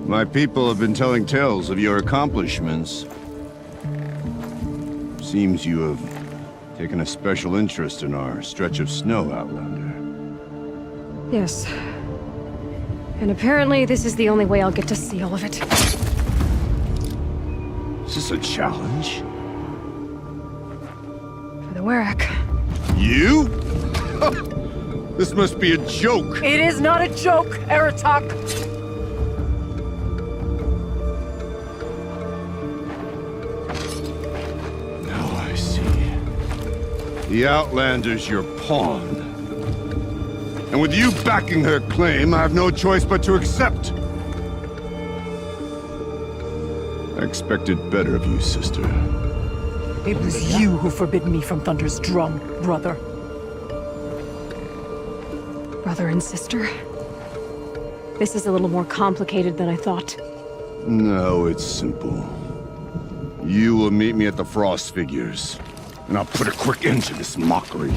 My people have been telling tales of your accomplishments. Seems you have taken a special interest in our stretch of snow, Outlander. Yes. And apparently this is the only way I'll get to see all of it. Is this a challenge? For the Werak. You? This must be a joke. It is not a joke, Aratak! Now I see. The Outlander's your pawn. And with you backing her claim, I have no choice but to accept. I expected better of you, sister. It was you who forbid me from Thunder's drum, brother. Brother and sister? This is a little more complicated than I thought. No, it's simple. You will meet me at the Frost Figures, and I'll put a quick end to this mockery.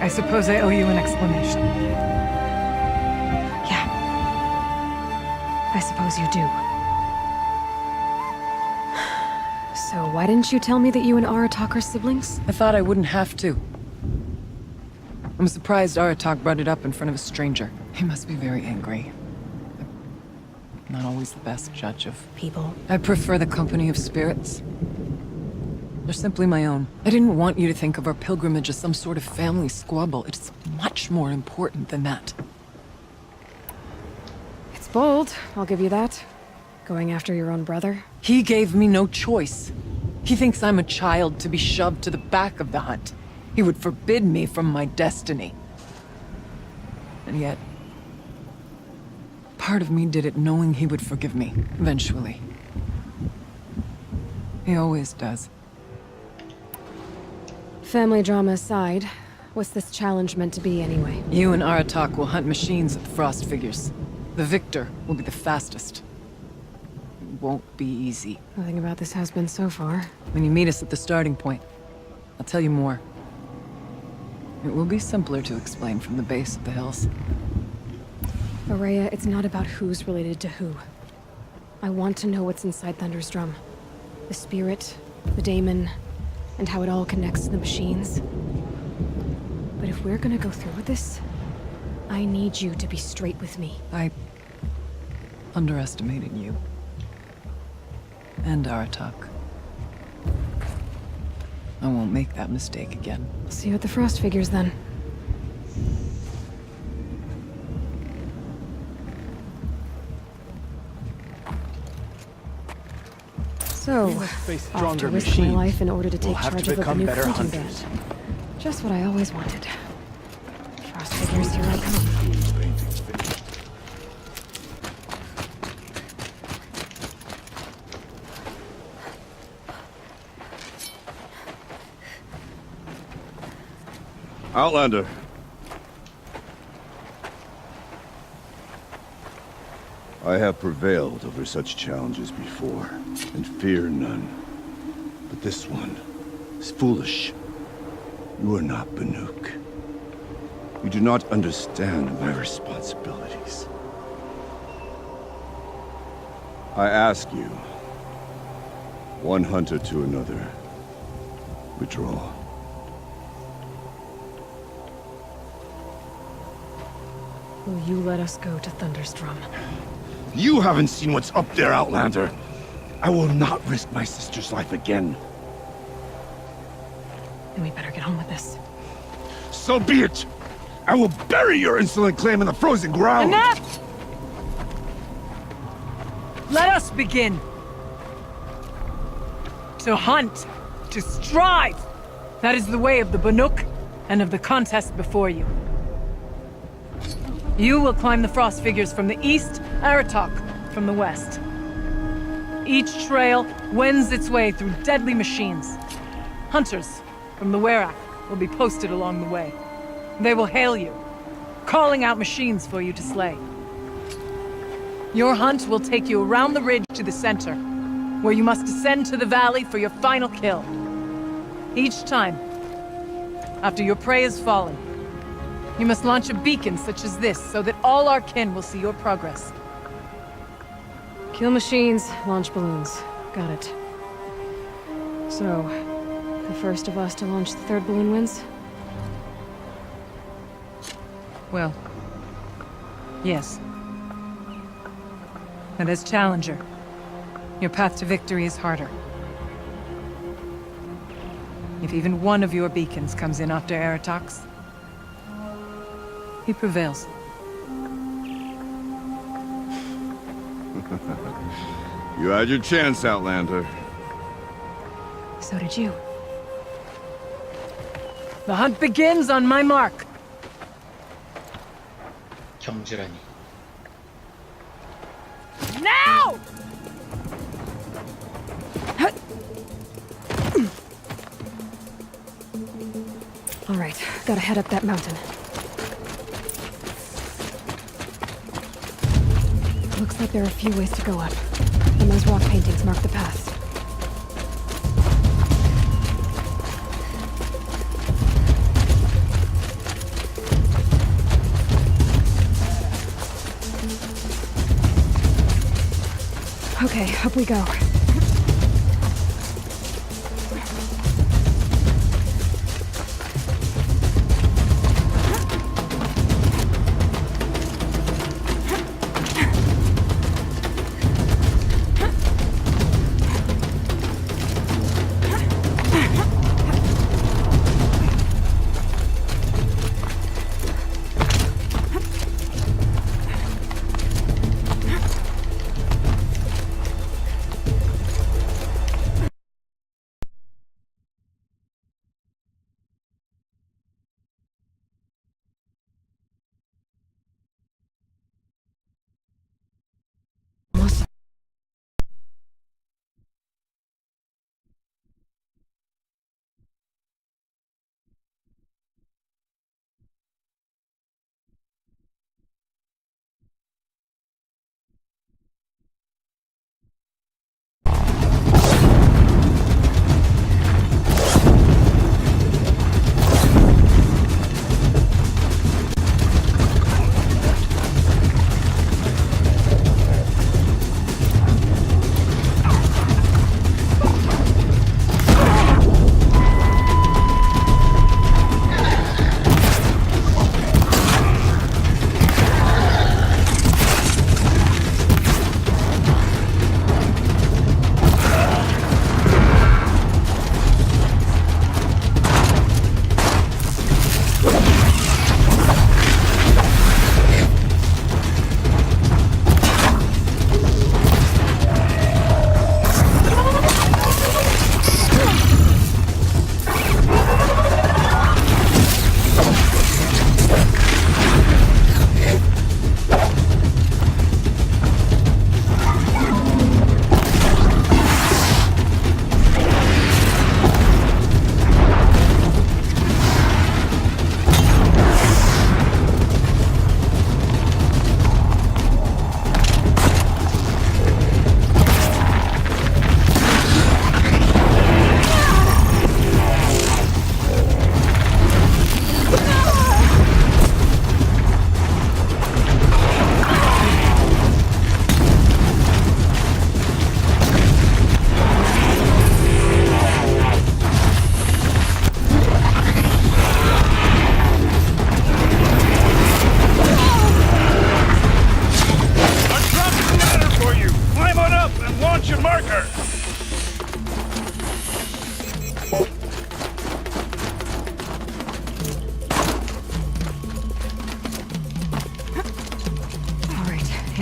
I suppose I owe you an explanation. Yeah. I suppose you do. So why didn't you tell me that you and Aratak are siblings? I thought I wouldn't have to. I'm surprised Aratak brought it up in front of a stranger. He must be very angry. I'm not always the best judge of People. I prefer the company of spirits. They're simply my own. I didn't want you to think of our pilgrimage as some sort of family squabble. It's much more important than that. It's bold, I'll give you that. Going after your own brother. He gave me no choice. He thinks I'm a child to be shoved to the back of the hunt. He would forbid me from my destiny. And yet, part of me did it knowing he would forgive me, eventually. He always does. Family drama aside, what's this challenge meant to be anyway? You and Aratak will hunt machines at the Frost Figures. The victor will be the fastest. It won't be easy. Nothing about this has been so far. When you meet us at the starting point, I'll tell you more. It will be simpler to explain from the base of the hills. Araya, it's not about who's related to who. I want to know what's inside Thunder's drum. The spirit, the daemon, and how it all connects to the machines. But if we're gonna go through with this, I need you to be straight with me. I underestimated you. And Aratak. I won't make that mistake again. See you at the Frost Figures then. So, off to risk my life in order to take charge of a new hunting band. Just what I always wanted. Frost Figures, here I come. Outlander. I have prevailed over such challenges before, and fear none. But this one is foolish. You are not Banuk. You do not understand my responsibilities. I ask you, one hunter to another, withdraw. Will you let us go to Thunder's drum? You haven't seen what's up there, Outlander. I will not risk my sister's life again. Then we better get on with this. So be it! I will bury your insolent claim in the frozen ground! Enough! Let us begin! To hunt, to strive! That is the way of the Banuk, and of the contest before you. You will climb the Frost Figures from the east, Aratak from the west. Each trail wends its way through deadly machines. Hunters from the Werak will be posted along the way. They will hail you, calling out machines for you to slay. Your hunt will take you around the ridge to the center, where you must descend to the valley for your final kill. Each time, after your prey has fallen. You must launch a beacon such as this, so that all our kin will see your progress. Kill machines, launch balloons. Got it. So, the first of us to launch the third balloon wins? Well, yes. And as challenger, your path to victory is harder. If even one of your beacons comes in after Eratox, he prevails. You had your chance, Outlander. So did you. The hunt begins on my mark. 경주라니. Now! All right, gotta head up that mountain. Looks like there are a few ways to go up, and those rock paintings mark the path. Okay, up we go.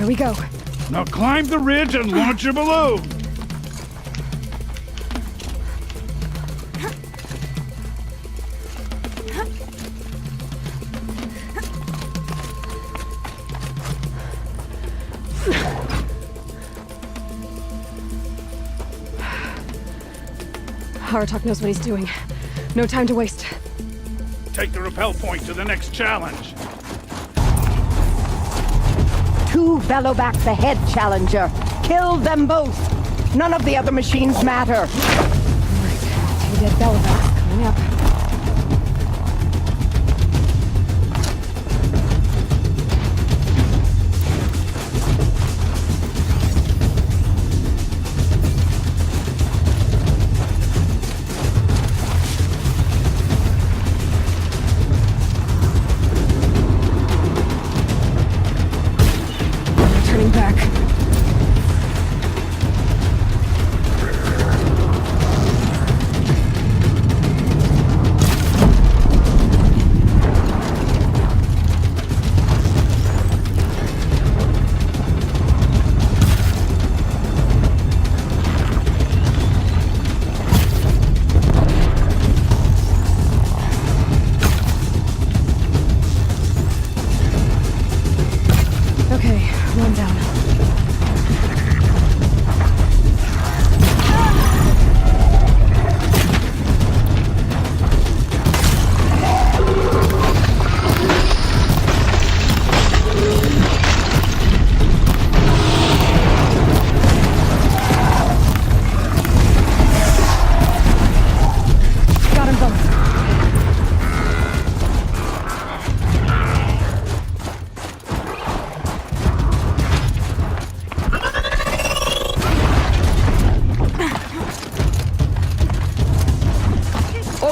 Here we go. Now climb the ridge and launch your balloon. Aratok knows what he's doing. No time to waste. Take the rappel point to the next challenge. 2 Bellowbacks ahead, Challenger. Kill them both. None of the other machines matter. Alright, 2 dead Bellowbacks coming up.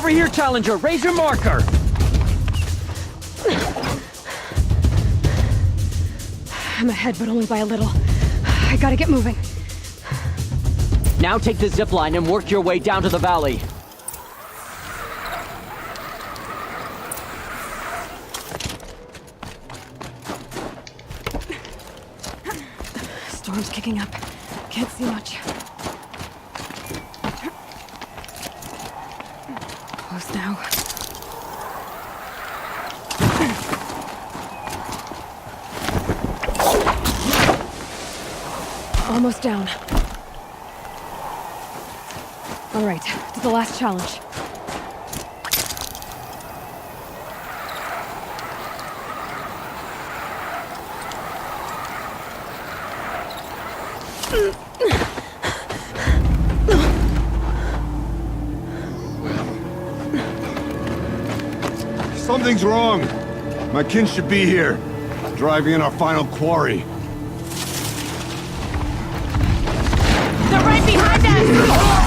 over here, Challenger. Raise your marker. I'm ahead, but only by a little. I gotta get moving. Now take the zip line and work your way down to the valley. Storm's kicking up. Can't see much. Close now. Almost down. All right, to the last challenge. Something's wrong. My kin should be here, driving in our final quarry. They're right behind us!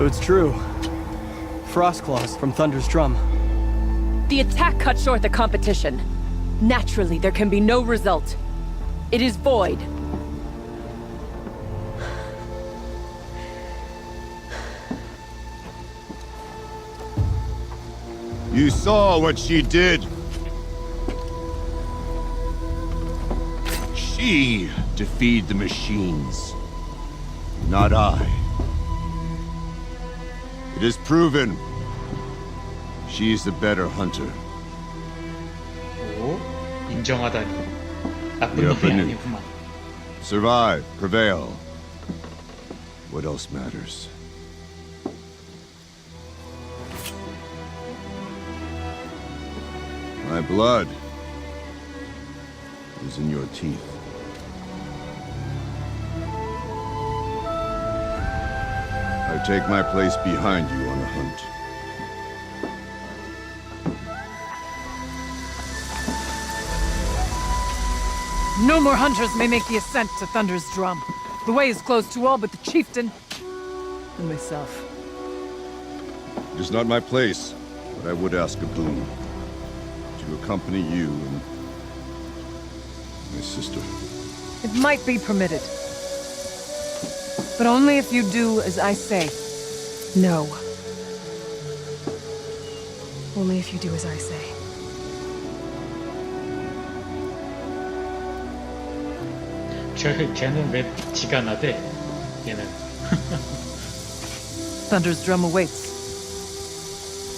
So it's true. Frost claws from Thunder's drum. The attack cut short the competition. Naturally, there can be no result. It is void. You saw what she did. She defeated the machines, not I. It is proven. She is the better hunter. 오, 인정하다니. 나쁜 Yeah, 놈이 but 아니구만. Survive, prevail. What else matters? My blood is in your teeth. I take my place behind you on the hunt. No more hunters may make the ascent to Thunder's drum. The way is closed to all but the chieftain and myself. It is not my place, but I would ask a boon. To accompany you and my sister. It might be permitted. But only if you do as I say. No. Only if you do as I say. 쟤는 왜 지가 나대? 얘는. Thunder's drum awaits.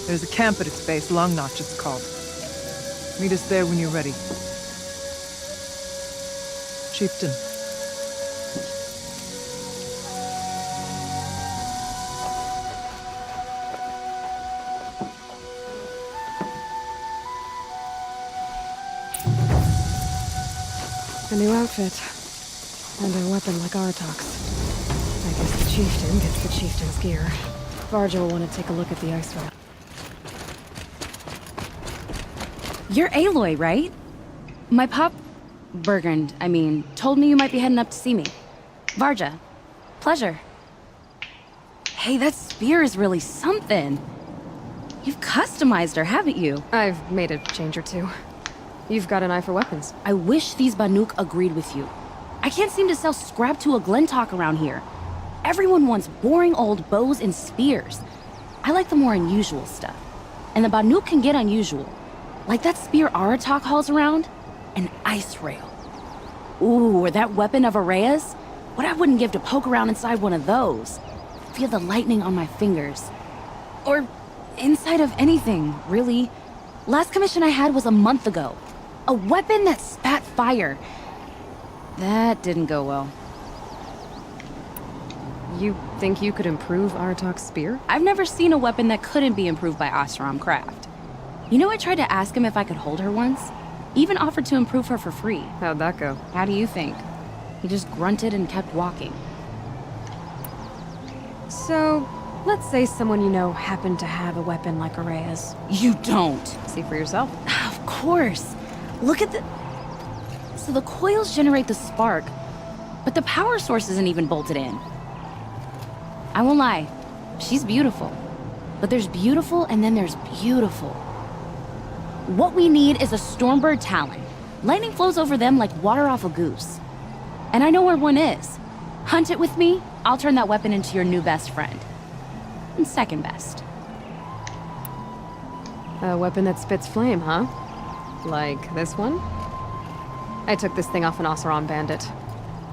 There's a camp at its base, Long Notch it's called. Meet us there when you're ready. Chieftain. A new outfit. And a weapon like Artok's. I guess the chieftain gets the chieftain's gear. Varja will want to take a look at the ice road. You're Aloy, right? My pop... Bergund, I mean, told me you might be heading up to see me. Varja. Pleasure. Hey, that spear is really something. You've customized her, haven't you? I've made a change or two. You've got an eye for weapons. I wish these Banuk agreed with you. I can't seem to sell scrap to a Glentalk around here. Everyone wants boring old bows and spears. I like the more unusual stuff. And the Banuk can get unusual. Like that spear Aratak hauls around? An ice rail. Ooh, or that weapon of Araya's? What I wouldn't give to poke around inside one of those. Feel the lightning on my fingers. Or inside of anything, really. Last commission I had was a month ago. A weapon that spat fire. That didn't go well. You think you could improve Artok's spear? I've never seen a weapon that couldn't be improved by Oseram Craft. You know, I tried to ask him if I could hold her once. Even offered to improve her for free. How'd that go? How do you think? He just grunted and kept walking. So, let's say someone you know happened to have a weapon like Araya's. You don't. See for yourself. Of course. Look at the... So the coils generate the spark, but the power source isn't even bolted in. I won't lie. She's beautiful. But there's beautiful and then there's beautiful. What we need is a Stormbird Talon. Lightning flows over them like water off a goose. And I know where one is. Hunt it with me, I'll turn that weapon into your new best friend. And second best. A weapon that spits flame, huh? Like this one? I took this thing off an Oseram bandit.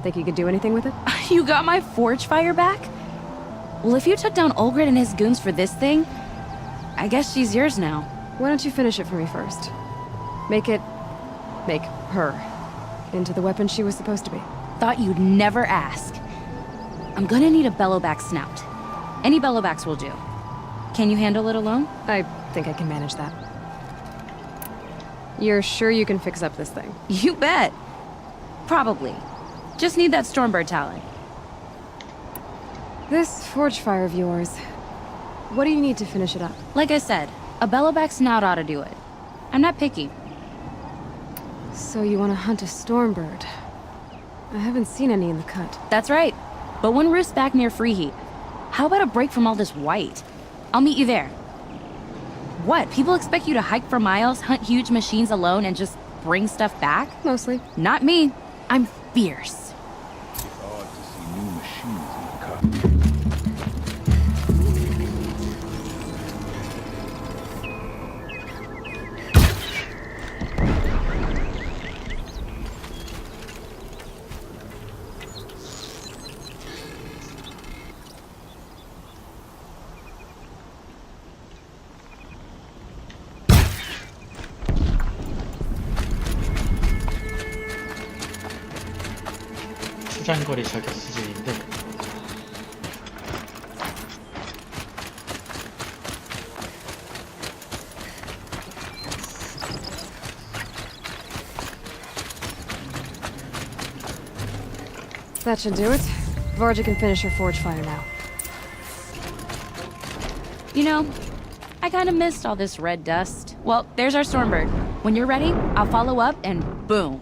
Think you could do anything with it? You got my forge fire back? Well, if you took down Olgrid and his goons for this thing, I guess she's yours now. Why don't you finish it for me first? Make her into the weapon she was supposed to be. Thought you'd never ask. I'm gonna need a bellowback snout. Any bellowbacks will do. Can you handle it alone? I think I can manage that. You're sure you can fix up this thing? You bet. Probably. Just need that Stormbird Talon. This forge fire of yours, what do you need to finish it up? Like I said, a bellowback snout ought to do it. I'm not picky. So you want to hunt a Stormbird? I haven't seen any in the cut. That's right. But one roosts back near Freeheat. How about a break from all this white? I'll meet you there. What? People expect you to hike for miles, hunt huge machines alone, and just bring stuff back? Mostly. Not me. I'm fierce. It's odd to see new machines in the cockpit. 수장거리 자격 수준인데 That should do it. Varja can finish her forge fire now. You know, I kind of missed all this red dust. Well, there's our Stormbird. When you're ready, I'll follow up and boom.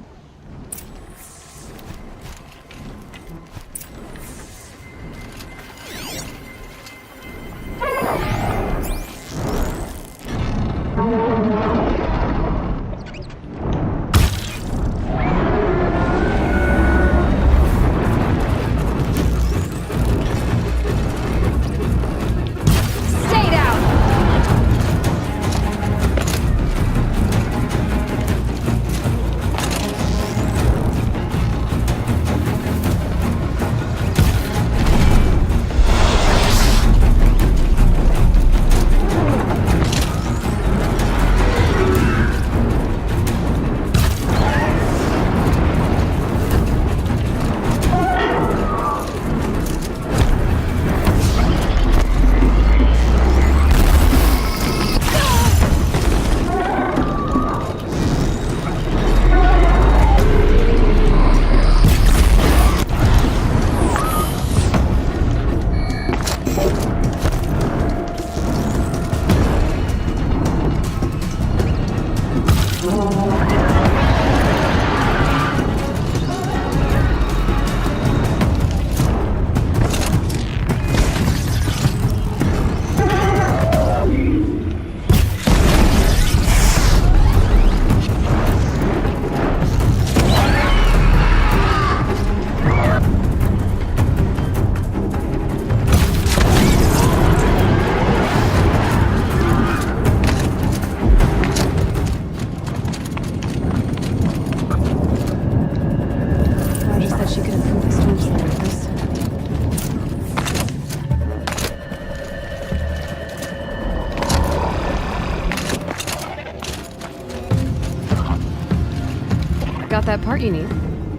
Got that part you need.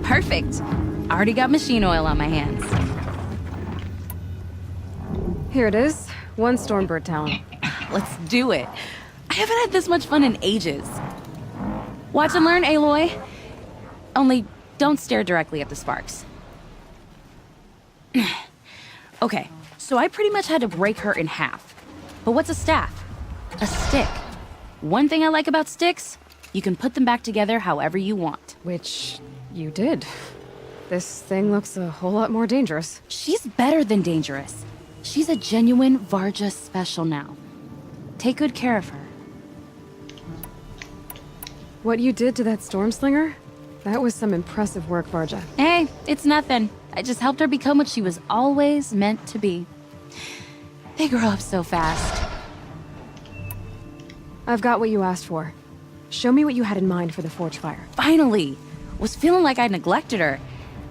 Perfect. Already got machine oil on my hands. Here it is. 1 Stormbird talent. Let's do it. I haven't had this much fun in ages. Watch and learn, Aloy. Only don't stare directly at the sparks. Okay, so I pretty much had to break her in half. But what's a staff? A stick. One thing I like about sticks, you can put them back together however you want. Which you did. This thing looks a whole lot more dangerous. She's better than dangerous. She's a genuine Varja special now. Take good care of her. What you did to that Stormslinger? That was some impressive work, Varja. Hey, it's nothing. I just helped her become what she was always meant to be. They grow up so fast. I've got what you asked for. Show me what you had in mind for the forge fire. Finally! Was feeling like I neglected her.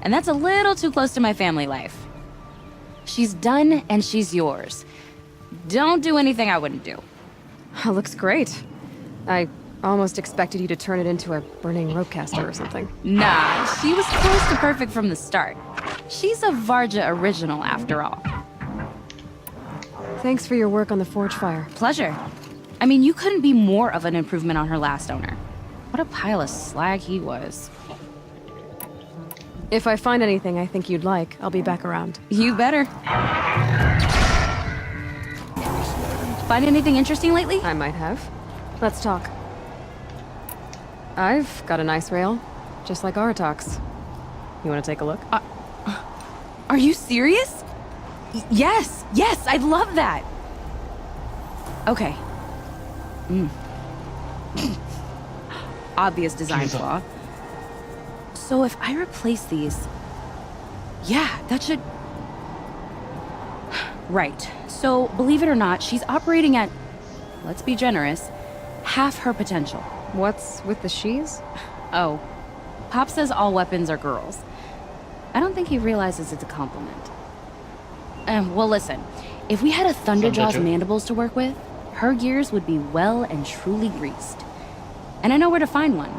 And that's a little too close to my family life. She's done and she's yours. Don't do anything I wouldn't do. Looks great. I almost expected you to turn it into a burning ropecaster or something. Nah, she was close to perfect from the start. She's a Varja original after all. Thanks for your work on the forge fire. Pleasure. I mean, you couldn't be more of an improvement on her last owner. What a pile of slag he was. If I find anything I think you'd like, I'll be back around. You better. Find anything interesting lately? I might have. Let's talk. I've got a nice rail, just like Aratak's. You want to take a look? Are you serious? Yes, I'd love that. Okay. Obvious design Jesus. flaw. So if I replace these... Yeah, that should... Right. So, believe it or not, she's operating at, let's be generous, half her potential. What's with the she's? Oh, Pop says all weapons are girls. I don't think he realizes it's a compliment. Well, listen. If we had a Thunderjaw's Thunderjaw? mandibles to work with, her gears would be well and truly greased. And I know where to find one.